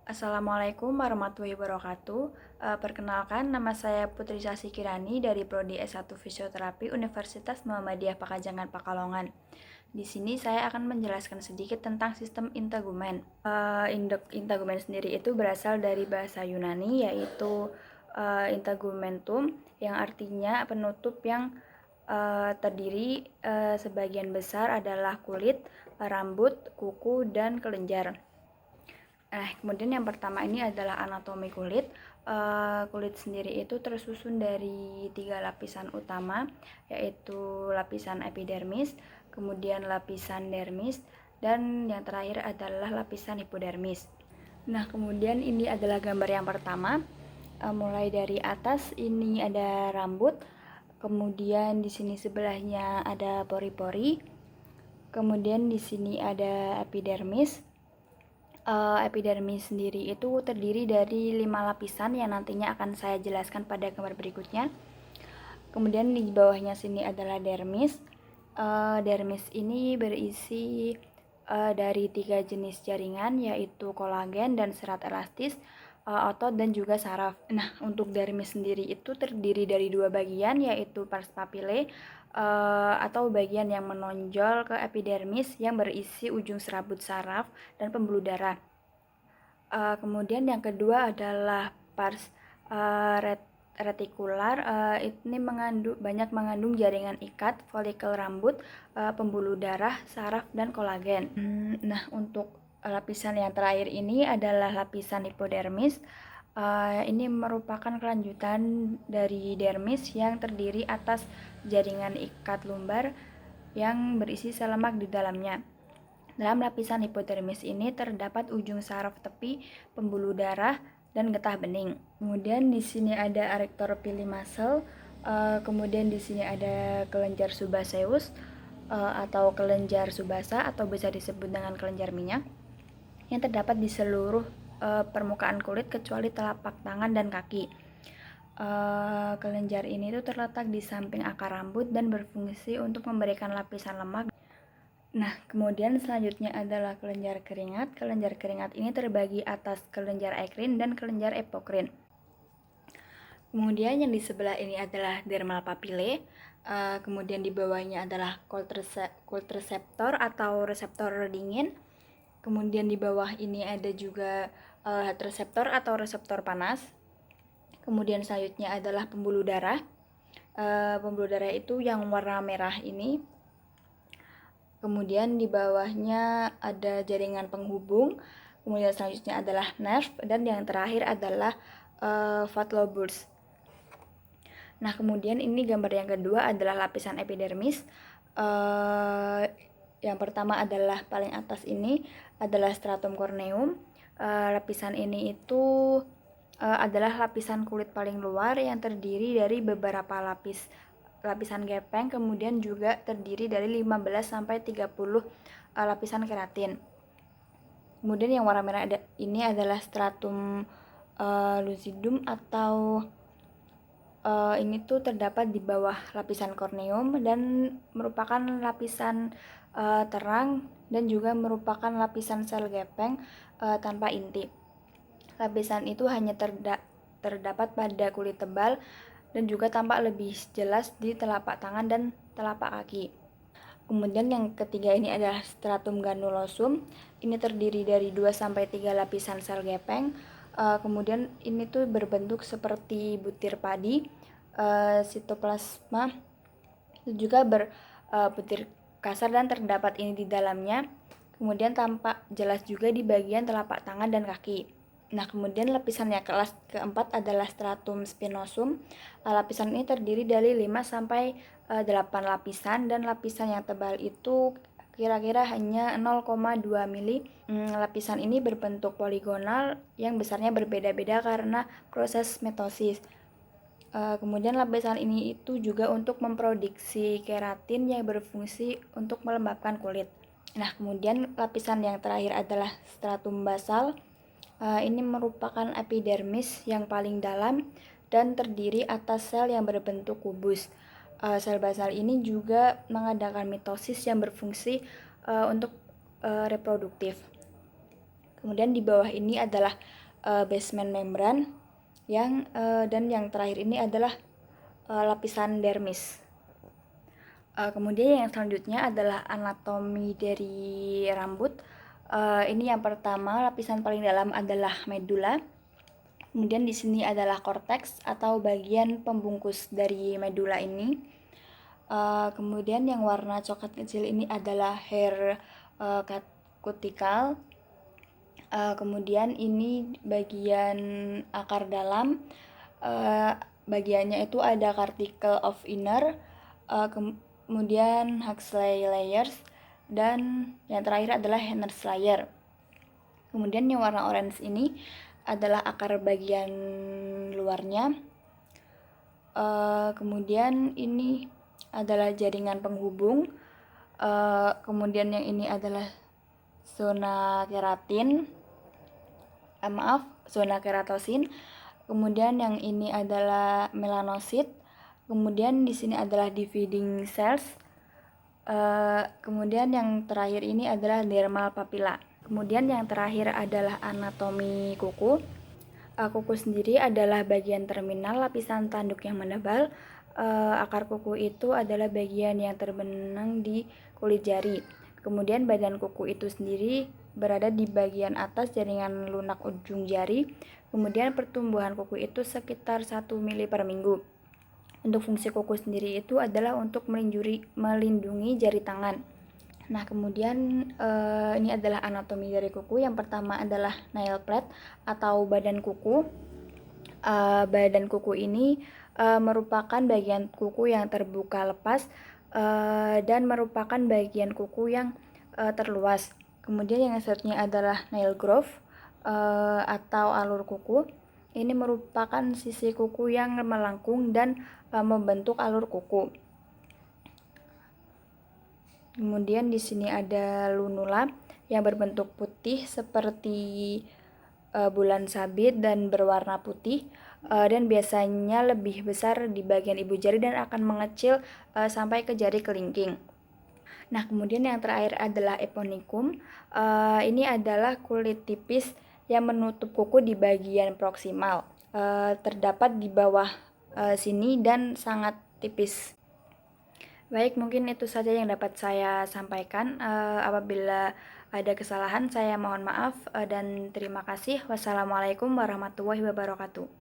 Assalamualaikum warahmatullahi wabarakatuh. Perkenalkan, nama saya Putri Sasi Kirani dari Prodi S1 Fisioterapi Universitas Muhammadiyah Pakajangan Pakalongan. Di sini saya akan menjelaskan sedikit tentang sistem integumen. Integumen sendiri itu berasal dari bahasa Yunani, yaitu integumentum, yang artinya penutup yang terdiri sebagian besar adalah kulit, rambut, kuku, dan kelenjar. Kemudian yang pertama ini adalah anatomi kulit. Kulit sendiri itu tersusun dari 3 lapisan utama, yaitu lapisan epidermis, kemudian lapisan dermis, dan yang terakhir adalah lapisan hipodermis. Nah, kemudian ini adalah gambar yang pertama. Mulai dari atas ini ada rambut, kemudian di sini sebelahnya ada pori-pori, kemudian di sini ada epidermis. Epidermis sendiri itu terdiri dari 5 lapisan yang nantinya akan saya jelaskan pada gambar berikutnya. Kemudian di bawahnya sini adalah dermis. Dermis ini berisi dari 3 jenis jaringan, yaitu kolagen dan serat elastis, otot, dan juga saraf. Nah, untuk dermis sendiri itu terdiri dari 2 bagian, yaitu pars papillae atau bagian yang menonjol ke epidermis yang berisi ujung serabut saraf dan pembuluh darah. Kemudian yang kedua adalah pars retikular. Ini banyak mengandung jaringan ikat, folikel rambut, pembuluh darah, saraf, dan kolagen. Nah, untuk lapisan yang terakhir ini adalah lapisan hipodermis. Ini merupakan kelanjutan dari dermis yang terdiri atas jaringan ikat lumbar yang berisi sel lemak di dalamnya. Dalam lapisan hipodermis ini terdapat ujung saraf tepi, pembuluh darah, dan getah bening. Kemudian di sini ada erector pili muscle, kemudian di sini ada kelenjar subaceus atau kelenjar subasa atau bisa disebut dengan kelenjar minyak yang terdapat di seluruh permukaan kulit kecuali telapak tangan dan kaki. Kelenjar ini tuh terletak di samping akar rambut dan berfungsi untuk memberikan lapisan lemak. Nah, kemudian selanjutnya adalah kelenjar keringat. Kelenjar keringat ini terbagi atas kelenjar ekrin dan kelenjar epokrin. Kemudian yang di sebelah ini adalah dermal papillae. Kemudian di bawahnya adalah cold receptor atau reseptor dingin. Kemudian di bawah ini ada juga heat reseptor atau reseptor panas. Kemudian selanjutnya adalah pembuluh darah. Pembuluh darah itu yang warna merah ini. Kemudian di bawahnya ada jaringan penghubung. Kemudian selanjutnya adalah nerve, dan yang terakhir adalah fat lobules. Nah, kemudian ini gambar yang kedua adalah lapisan epidermis. Yang pertama adalah paling atas ini adalah stratum corneum. Lapisan ini itu adalah lapisan kulit paling luar yang terdiri dari beberapa lapisan gepeng, kemudian juga terdiri dari 15 sampai 30 lapisan keratin. Kemudian yang warna merah ini adalah stratum lucidum atau ini tuh terdapat di bawah lapisan korneum dan merupakan lapisan terang dan juga merupakan lapisan sel gepeng tanpa inti. Lapisan itu hanya terdapat pada kulit tebal dan juga tampak lebih jelas di telapak tangan dan telapak kaki. Kemudian yang ketiga ini adalah stratum granulosum. Ini terdiri dari 2 sampai 3 lapisan sel gepeng. Kemudian ini tuh berbentuk seperti butir padi. Sitoplasma itu juga berbutir kasar dan terdapat ini di dalamnya. Kemudian tampak jelas juga di bagian telapak tangan dan kaki. Nah, kemudian lapisan yang kelas keempat adalah stratum spinosum. Lapisan ini terdiri dari 5 sampai 8 lapisan, dan lapisan yang tebal itu kira-kira hanya 0,2 mili. Lapisan ini berbentuk poligonal yang besarnya berbeda-beda karena proses mitosis. Kemudian lapisan ini itu juga untuk memproduksi keratin yang berfungsi untuk melembabkan kulit. Nah, kemudian lapisan yang terakhir adalah stratum basal. Ini merupakan epidermis yang paling dalam dan terdiri atas sel yang berbentuk kubus. Sel basal ini juga mengadakan mitosis yang berfungsi untuk reproduktif. Kemudian di bawah ini adalah basement membran dan yang terakhir ini adalah lapisan dermis. Kemudian yang selanjutnya adalah anatomi dari rambut. Ini yang pertama, lapisan paling dalam adalah medula. Kemudian di sini adalah korteks atau bagian pembungkus dari medula ini. Kemudian yang warna coklat kecil ini adalah hair cuticule. Kemudian ini bagian akar dalam. Bagiannya itu ada cortical of inner, kemudian Huxley layers, dan yang terakhir adalah Henner's layer. Kemudian yang warna orange ini adalah akar bagian luarnya. Kemudian ini adalah jaringan penghubung. Kemudian yang ini adalah zona keratin. Zona keratosin. Kemudian yang ini adalah melanosit. Kemudian di sini adalah dividing cells. Kemudian yang terakhir ini adalah dermal papilla. Kemudian yang terakhir adalah anatomi kuku. Kuku sendiri adalah bagian terminal lapisan tanduk yang menebal. Akar kuku itu adalah bagian yang terbenang di kulit jari. Kemudian badan kuku itu sendiri berada di bagian atas jaringan lunak ujung jari. Kemudian pertumbuhan kuku itu sekitar 1 mili per minggu. Untuk fungsi kuku sendiri itu adalah untuk melindungi jari tangan. Nah, kemudian ini adalah anatomi dari kuku. Yang pertama adalah nail plate atau badan kuku. Badan kuku ini merupakan bagian kuku yang terbuka lepas dan merupakan bagian kuku yang terluas. Kemudian yang selanjutnya adalah nail groove atau alur kuku. Ini merupakan sisi kuku yang melengkung dan membentuk alur kuku. Kemudian di sini ada lunula yang berbentuk putih seperti bulan sabit dan berwarna putih, dan biasanya lebih besar di bagian ibu jari dan akan mengecil sampai ke jari kelingking. Nah, kemudian yang terakhir adalah eponicum. Ini adalah kulit tipis yang menutup kuku di bagian proksimal. Terdapat di bawah sini dan sangat tipis. Baik, mungkin itu saja yang dapat saya sampaikan. Apabila ada kesalahan, saya mohon maaf dan terima kasih. Wassalamualaikum warahmatullahi wabarakatuh.